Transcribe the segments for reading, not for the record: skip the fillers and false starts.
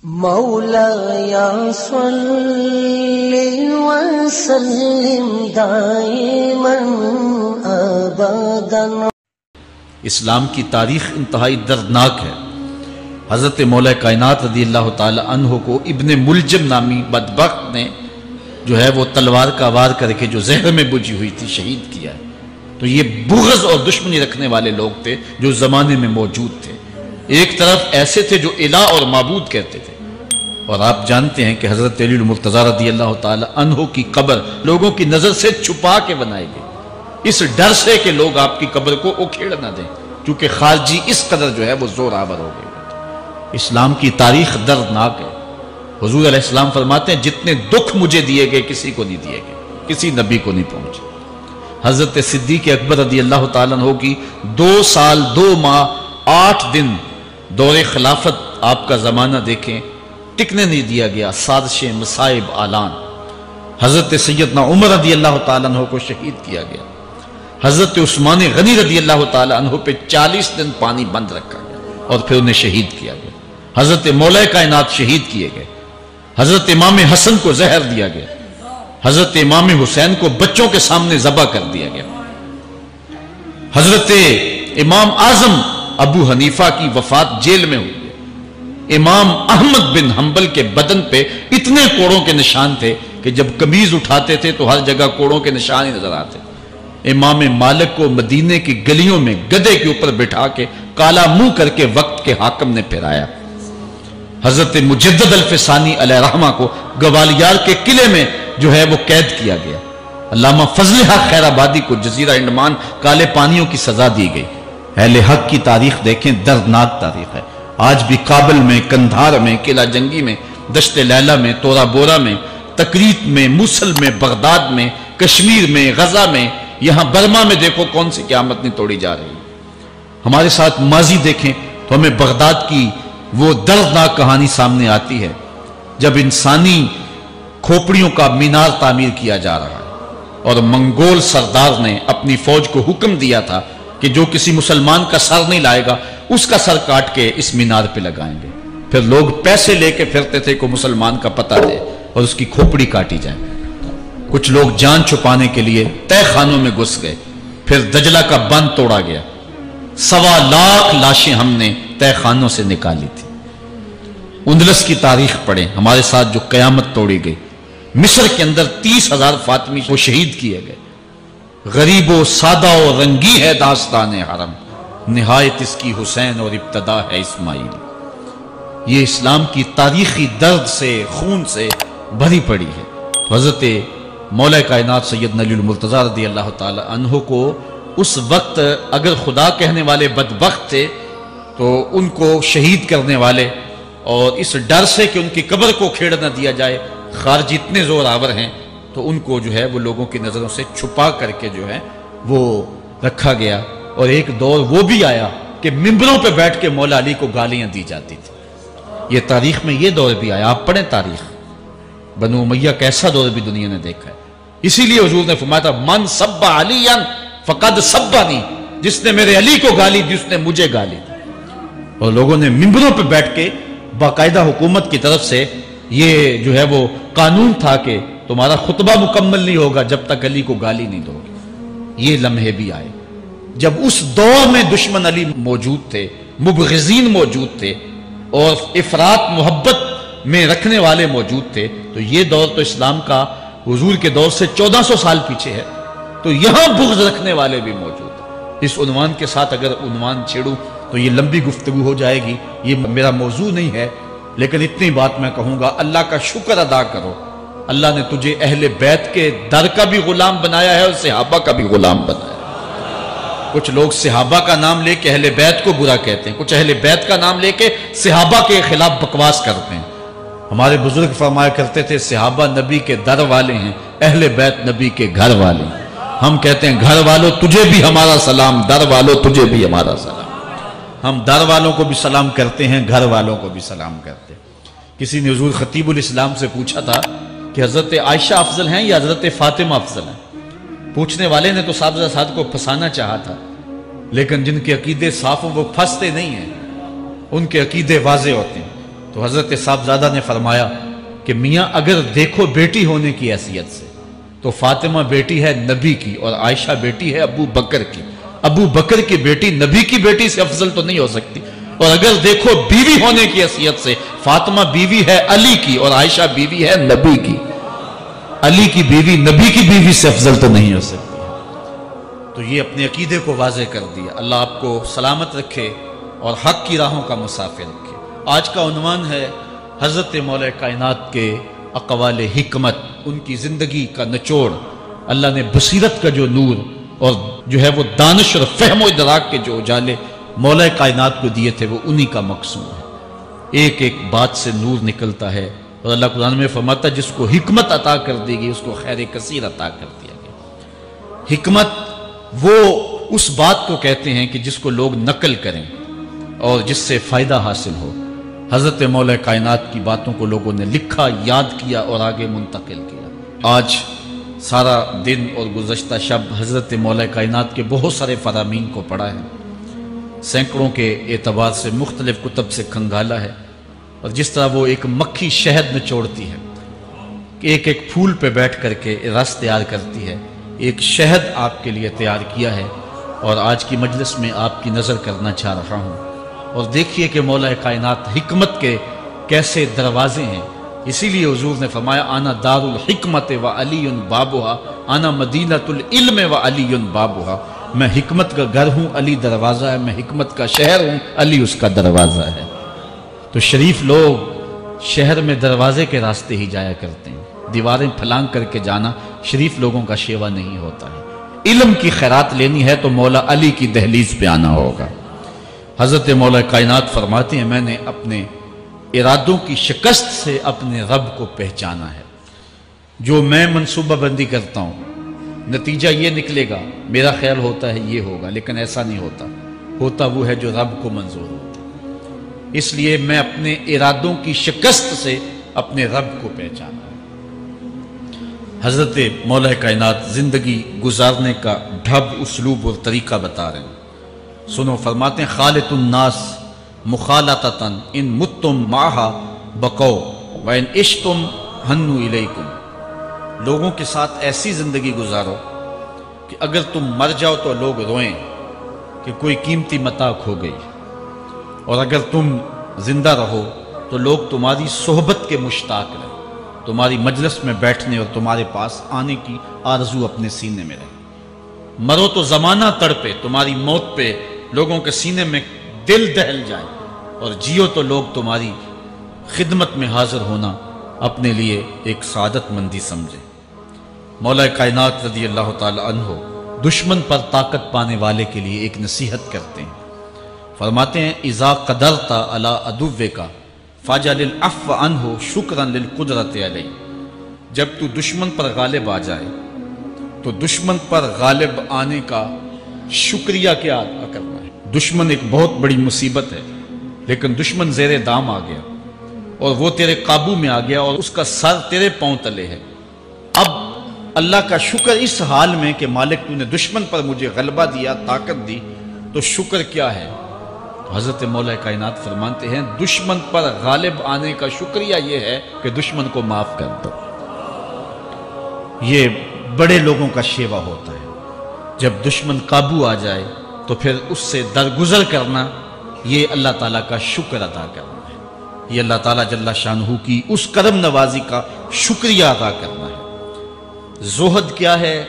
مولایا صلی وسلم دائما ابدا۔ اسلام کی تاریخ انتہائی دردناک ہے۔ حضرت مولا کائنات رضی اللہ تعالی عنہ کو ابن ملجم نامی بدبخت نے جو ہے وہ تلوار کا وار کر کے جو زہر میں بجھی ہوئی تھی شہید کیا ہے۔ تو یہ بغض اور دشمنی رکھنے والے لوگ تھے جو زمانے میں موجود تھے۔ ایک طرف ایسے تھے جو الہ اور معبود کہتے تھے، اور آپ جانتے ہیں کہ حضرت علی المرتضیٰ رضی اللہ تعالی عنہ کی قبر لوگوں کی نظر سے چھپا کے بنائی گئی، اس ڈر سے کہ لوگ آپ کی قبر کو اکھیڑ نہ دیں، کیونکہ خارجی اس قدر جو ہے وہ زور آور ہو گئے۔ اسلام کی تاریخ دردناک ہے۔ حضور علیہ السلام فرماتے ہیں جتنے دکھ مجھے دیے گئے کسی کو نہیں دیے گئے، کسی نبی کو نہیں پہنچے۔ حضرت صدیق اکبر رضی اللہ تعالیٰ عنہ کی 2 سال 2 ماہ 8 دن دور خلافت، آپ کا زمانہ دیکھیں، ٹکنے نہیں دیا گیا، سازشیں، مصائب، اعلان۔ حضرت سیدنا عمر رضی اللہ تعالیٰ عنہ کو شہید کیا گیا۔ حضرت عثمان غنی رضی اللہ تعالیٰ عنہ پہ 40 دن پانی بند رکھا گیا اور پھر انہیں شہید کیا گیا۔ حضرت مولا کائنات شہید کیے گئے۔ حضرت امام حسن کو زہر دیا گیا۔ حضرت امام حسین کو بچوں کے سامنے ذبح کر دیا گیا۔ حضرت امام اعظم ابو حنیفہ کی وفات جیل میں ہوئی۔ امام احمد بن حنبل کے بدن پہ اتنے کوڑوں کے نشان تھے کہ جب قمیض اٹھاتے تھے تو ہر جگہ کوڑوں کے نشان ہی نظر آتے۔ امام مالک کو مدینے کی گلیوں میں گدھے کے اوپر بٹھا کے کالا منہ کر کے وقت کے حاکم نے پھرایا۔ حضرت مجدد الفسانی علیہ رحمہ کو گوالیار کے قلعے میں جو ہے وہ قید کیا گیا۔ علامہ فضل حق خیر آبادی کو جزیرہ انڈمان کالے پانیوں کی سزا دی گئی۔ اہل حق کی تاریخ دیکھیں، دردناک تاریخ ہے۔ آج بھی کابل میں، کندھار میں، قلعہ جنگی میں، دشت لیلہ میں، تورا بورا میں، تکریت میں، موصل میں، بغداد میں، کشمیر میں، غزہ میں، یہاں برما میں دیکھو کون سی قیامت نہیں توڑی جا رہی ہے۔ ہمارے ساتھ ماضی دیکھیں تو ہمیں بغداد کی وہ دردناک کہانی سامنے آتی ہے جب انسانی کھوپڑیوں کا مینار تعمیر کیا جا رہا ہے، اور منگول سردار نے اپنی فوج کو حکم دیا تھا کہ جو کسی مسلمان کا سر نہیں لائے گا اس کا سر کاٹ کے اس مینار پہ لگائیں گے۔ پھر لوگ پیسے لے کے پھرتے تھے کہ مسلمان کا پتہ دے اور اس کی کھوپڑی کاٹی جائے۔ کچھ لوگ جان چھپانے کے لیے تہ خانوں میں گھس گئے، پھر دجلہ کا بند توڑا گیا۔ 1.25 لاکھ لاشیں ہم نے تہ خانوں سے نکالی تھی۔ اندلس کی تاریخ پڑھیں، ہمارے ساتھ جو قیامت توڑی گئی۔ مصر کے اندر 30,000 فاطمی کو شہید کیے گئے۔ غریب و سادہ و رنگی ہے داستان حرم، نہایت اس کی حسین اور ابتدا ہے اسماعیل۔ یہ اسلام کی تاریخی درد سے، خون سے بھری پڑی ہے۔ حضرت مولا کائنات سیدنا علی المرتضیٰ رضی اللہ تعالی عنہ کو اس وقت اگر خدا کہنے والے بدبخت تھے تو ان کو شہید کرنے والے، اور اس ڈر سے کہ ان کی قبر کو کھیڑ نہ دیا جائے، خارجی اتنے زور آور ہیں تو ان کو جو ہے وہ لوگوں کی نظروں سے چھپا کر کے جو ہے وہ رکھا گیا۔ اور ایک دور وہ بھی آیا کہ ممبروں پہ بیٹھ کے مولا علی کو گالیاں دی جاتی تھی۔ یہ تاریخ میں یہ دور بھی آیا، آپ پڑھیں تاریخ۔ بنو امیہ کیسا دور بھی دنیا نے دیکھا ہے۔ اسی لیے حضور نے فرمایا تھا من سب علی فقد سبنی، جس نے میرے علی کو گالی دی اس نے مجھے گالی دی۔ اور لوگوں نے ممبروں پہ بیٹھ کے باقاعدہ حکومت کی طرف سے یہ جو ہے وہ قانون تھا کہ تمہارا خطبہ مکمل نہیں ہوگا جب تک علی کو گالی نہیں دو گے۔ یہ لمحے بھی آئے جب اس دور میں دشمن علی موجود تھے، مبغضین موجود تھے، اور افراط محبت میں رکھنے والے موجود تھے۔ تو یہ دور تو اسلام کا حضور کے دور سے 1400 سال پیچھے ہے، تو یہاں بغض رکھنے والے بھی موجود ہیں۔ اس عنوان کے ساتھ اگر عنوان چھیڑوں تو یہ لمبی گفتگو ہو جائے گی، یہ میرا موضوع نہیں ہے، لیکن اتنی بات میں کہوں گا، اللہ کا شکر ادا کرو، اللہ نے تجھے اہل بیت کے در کا بھی غلام بنایا ہے اور صحابہ کا بھی غلام بنایا ہے۔ کچھ لوگ صحابہ کا نام لے کے اہل بیت کو برا کہتے ہیں، کچھ اہل بیت کا نام لے کے صحابہ کے خلاف بکواس کرتے ہیں۔ ہمارے بزرگ فرمایا کرتے تھے صحابہ نبی کے در والے ہیں، اہل بیت نبی کے گھر والے ہیں۔ ہم کہتے ہیں گھر والوں تجھے بھی ہمارا سلام، در والوں تجھے بھی ہمارا سلام۔ ہم در والوں کو بھی سلام کرتے ہیں، گھر والوں کو بھی سلام کرتے ہیں۔ کسی نے حضور خطیب الاسلام سے پوچھا تھا کہ حضرت عائشہ افضل ہیں یا حضرت فاطمہ افضل ہیں؟ پوچھنے والے نے تو صاحب کو پھنسانا چاہا تھا، لیکن جن کے عقیدے صاف ہوں وہ پھنستے نہیں ہیں، ان کے عقیدے واضح ہوتے ہیں۔ تو حضرت صاحبزادہ نے فرمایا کہ میاں اگر دیکھو بیٹی ہونے کی حیثیت سے تو فاطمہ بیٹی ہے نبی کی اور عائشہ بیٹی ہے ابو بکر کی. ابو بکر کی بیٹی نبی کی بیٹی سے افضل تو نہیں ہو سکتی. اور اگر دیکھو بیوی ہونے کی حیثیت سے فاطمہ بیوی ہے علی کی اور عائشہ بیوی ہے نبی کی. علی کی بیوی نبی کی بیوی سے افضل تو نہیں ہو سکتی. تو یہ اپنے عقیدے کو واضح کر دیا. اللہ آپ کو سلامت رکھے اور حق کی راہوں کا مسافر رکھے. آج کا عنوان ہے حضرت مولا کائنات کے اقوال حکمت، ان کی زندگی کا نچوڑ. اللہ نے بصیرت کا جو نور اور جو ہے وہ دانش اور فہم و ادراک کے جو اجالے مولا کائنات کو دیے تھے وہ انہی کا مقصود ہے. ایک ایک بات سے نور نکلتا ہے اور اللہ قرآن میں فرماتا ہے جس کو حکمت عطا کر دی گئی اس کو خیر کثیر عطا کر دیا گیا. حکمت وہ اس بات کو کہتے ہیں کہ جس کو لوگ نقل کریں اور جس سے فائدہ حاصل ہو. حضرت مولا کائنات کی باتوں کو لوگوں نے لکھا، یاد کیا اور آگے منتقل کیا. آج سارا دن اور گزشتہ شب حضرت مولا کائنات کے بہت سارے فرامین کو پڑھا ہے، سینکڑوں کے اعتبار سے مختلف کتب سے کھنگالا ہے. اور جس طرح وہ ایک مکھی شہد نچوڑتی ہے، ایک ایک پھول پہ بیٹھ کر کے رس تیار کرتی ہے، ایک شہد آپ کے لیے تیار کیا ہے اور آج کی مجلس میں آپ کی نظر کرنا چاہ رہا ہوں. اور دیکھیے کہ مولا کائنات حکمت کے کیسے دروازے ہیں. اسی لیے حضور نے فرمایا آنا دار الحکمت و علی بابھا، آنا مدینۃ العلم و علی بابھا. میں حکمت کا گھر ہوں، علی دروازہ ہے. میں حکمت کا شہر ہوں، علی اس کا دروازہ ہے. تو شریف لوگ شہر میں دروازے کے راستے ہی جایا کرتے ہیں. دیواریں پھلانگ کر کے جانا شریف لوگوں کا شیوا نہیں ہوتا ہے. علم کی خیرات لینی ہے تو مولا علی کی دہلیز پہ آنا ہوگا. حضرت مولا کائنات فرماتے ہیں میں نے اپنے ارادوں کی شکست سے اپنے رب کو پہچانا ہے. جو میں منصوبہ بندی کرتا ہوں نتیجہ یہ نکلے گا، میرا خیال ہوتا ہے یہ ہوگا، لیکن ایسا نہیں ہوتا. ہوتا وہ ہے جو رب کو منظور ہوتا. اس لیے میں اپنے ارادوں کی شکست سے اپنے رب کو پہچانا ہے. حضرت مولا کائنات زندگی گزارنے کا ڈھب، اسلوب اور طریقہ بتا رہے ہیں. سنو، فرماتے ہیں خالط الناس مخالطتاً ان متتم معہا بقو وان عشتم ہنو الیکم. لوگوں کے ساتھ ایسی زندگی گزارو کہ اگر تم مر جاؤ تو لوگ روئیں کہ کوئی قیمتی متاع کھو گئی، اور اگر تم زندہ رہو تو لوگ تمہاری صحبت کے مشتاق رہیں، تمہاری مجلس میں بیٹھنے اور تمہارے پاس آنے کی آرزو اپنے سینے میں رہے. مرو تو زمانہ تڑپے، تمہاری موت پہ لوگوں کے سینے میں دل دہل جائے، اور جیو تو لوگ تمہاری خدمت میں حاضر ہونا اپنے لیے ایک سعادت مندی سمجھے. مولا کائنات رضی اللہ تعالی عنہ دشمن پر طاقت پانے والے کے لیے ایک نصیحت کرتے ہیں. فرماتے ہیں اذا قدرت علی عدوک فاجعل العفو عنہ شکرا للقدرت علیہ. جب تو دشمن پر غالب آ جائے تو دشمن پر غالب آنے کا شکریہ کیا ادا کرنا ہے. دشمن ایک بہت بڑی مصیبت ہے، لیکن دشمن زیر دام آ گیا اور وہ تیرے قابو میں آ گیا اور اس کا سر تیرے پاؤں تلے ہے. اب اللہ کا شکر اس حال میں کہ مالک تو نے دشمن پر مجھے غلبہ دیا، طاقت دی، تو شکر کیا ہے؟ حضرت مولا کائنات فرماتے ہیں دشمن پر غالب آنے کا شکریہ یہ ہے کہ دشمن کو معاف کر دو. یہ بڑے لوگوں کا شیوا ہوتا ہے. جب دشمن قابو آ جائے تو پھر اس سے درگزر کرنا، یہ اللہ تعالیٰ کا شکر ادا کرنا ہے. یہ اللہ تعالیٰ جل شانہ کی اس کرم نوازی کا شکریہ ادا کرنا ہے. زہد کیا ہے؟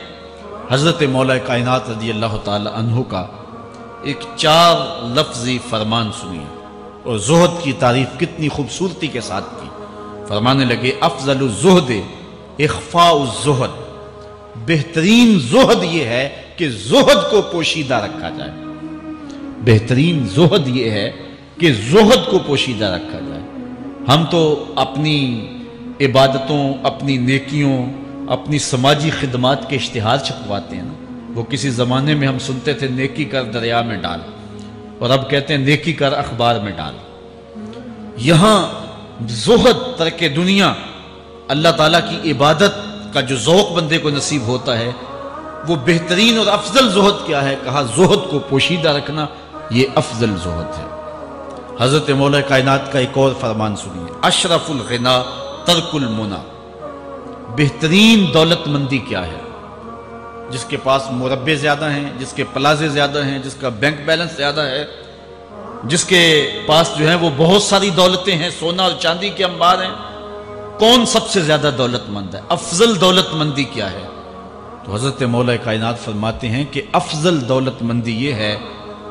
حضرت مولا کائنات رضی اللہ تعالی عنہ کا ایک 4 لفظی فرمان سنیے اور زہد کی تعریف کتنی خوبصورتی کے ساتھ کی. فرمانے لگے افضل الزہد اخفاء الزہد. بہترین زہد یہ ہے کہ زہد کو پوشیدہ رکھا جائے. بہترین زہد یہ ہے کہ زہد کو پوشیدہ رکھا جائے. ہم تو اپنی عبادتوں، اپنی نیکیوں، اپنی سماجی خدمات کے اشتہار چھپواتے ہیں نا. وہ کسی زمانے میں ہم سنتے تھے نیکی کر دریا میں ڈال، اور اب کہتے ہیں نیکی کر اخبار میں ڈال. یہاں زہد، ترک دنیا، اللہ تعالیٰ کی عبادت کا جو ذوق بندے کو نصیب ہوتا ہے، وہ بہترین اور افضل زہد کیا ہے؟ کہا زہد کو پوشیدہ رکھنا، یہ افضل زہد ہے. حضرت مولا کائنات کا ایک اور فرمان سنیے، اشرف الغنا ترک المنا، بہترین دولت مندی کیا ہے؟ جس کے پاس مربے زیادہ ہیں، جس کے پلازے زیادہ ہیں، جس کا بینک بیلنس زیادہ ہے، جس کے پاس جو ہے وہ بہت ساری دولتیں ہیں، سونا اور چاندی کے انبار ہیں، کون سب سے زیادہ دولت مند ہے؟ افضل دولت مندی کیا ہے؟ تو حضرت مولا کائنات فرماتے ہیں کہ افضل دولت مندی یہ ہے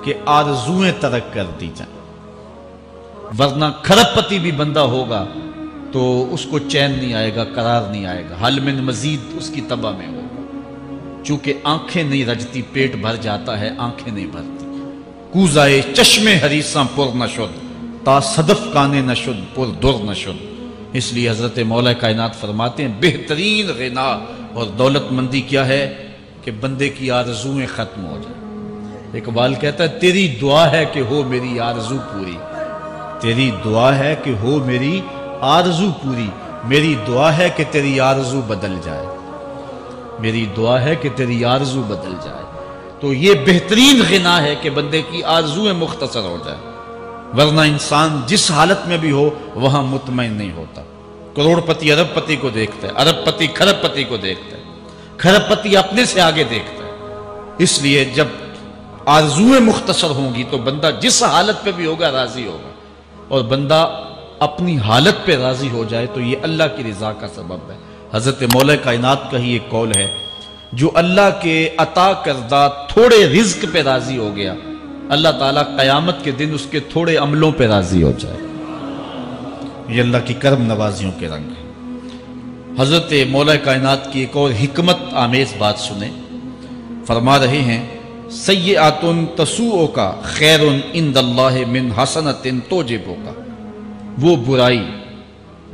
کہ آرزویں ترک کر دی جائیں، ورنہ کھرب پتی بھی بندہ ہوگا تو اس کو چین نہیں آئے گا، قرار نہیں آئے گا، حل من مزید اس کی تباہ میں ہوگا۔ چونکہ آنکھیں نہیں رجتی، پیٹ بھر جاتا ہے، آنکھیں نہیں بھرتی۔ کوزائے چشمے حریصاں پر نہ شد، تا صدف کانے نہ شد پر در نہ شد۔ اس لیے حضرت مولا کائنات فرماتے ہیں بہترین غنا اور دولت مندی کیا ہے کہ بندے کی آرزویں ختم ہو جائیں۔ اقبال کہتا ہے تیری دعا ہے کہ ہو میری آرزو پوری، تیری دعا ہے کہ ہو میری آرزو پوری، میری دعا ہے کہ تیری آرزو بدل جائے، میری دعا ہے کہ تیری آرزو بدل جائے۔ تو یہ بہترین غنا ہے کہ بندے کی آرزویں مختصر ہو جائے، ورنہ انسان جس حالت میں بھی ہو وہاں مطمئن نہیں ہوتا۔ کروڑ پتی ارب پتی کو دیکھتا ہے، ارب پتی کھرب پتی کو دیکھتا ہے، کھرب پتی اپنے سے آگے دیکھتا ہے۔ اس لیے جب آرزویں مختصر ہوں گی تو بندہ جس حالت پہ بھی ہوگا راضی ہوگا، اور بندہ اپنی حالت پہ راضی ہو جائے تو یہ اللہ کی رضا کا سبب ہے۔ حضرت مولا کائنات کا ہی ایک قول ہے، جو اللہ کے عطا کردہ تھوڑے رزق پہ راضی ہو گیا، اللہ تعالیٰ قیامت کے دن اس کے تھوڑے عملوں پہ راضی ہو جائے۔ یہ اللہ کی کرم نوازیوں کے رنگ ہے۔ حضرت مولا کائنات کی ایک اور حکمت آمیز بات سنیں، فرما رہے ہیں سیئات تسوء کا خیر عند اللہ من حسنۃ توجب کا، وہ برائی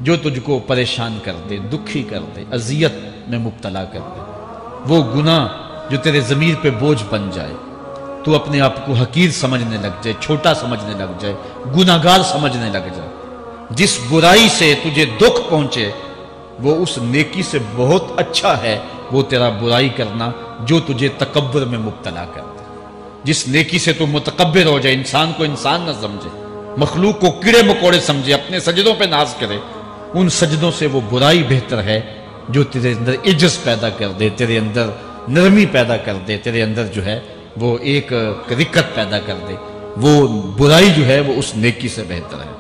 جو تجھ کو پریشان کر دے، دکھی کر دے، اذیت میں مبتلا کر دے، وہ گناہ جو تیرے ضمیر پہ بوجھ بن جائے، تو اپنے آپ کو حقیر سمجھنے لگ جائے، چھوٹا سمجھنے لگ جائے، گناہگار سمجھنے لگ جائے، جس برائی سے تجھے دکھ پہنچے وہ اس نیکی سے بہت اچھا ہے وہ تیرا برائی کرنا جو تجھے تکبر میں مبتلا کر دے۔ جس نیکی سے تو متکبر ہو جائے، انسان کو انسان نہ سمجھے، مخلوق کو کیڑے مکوڑے سمجھے، اپنے سجدوں پہ ناز کرے، ان سجدوں سے وہ برائی بہتر ہے جو تیرے اندر عجز پیدا کر دے، تیرے اندر نرمی پیدا کر دے، تیرے اندر جو ہے وہ ایک رکت پیدا کر دے۔ وہ برائی جو ہے وہ اس نیکی سے بہتر ہے۔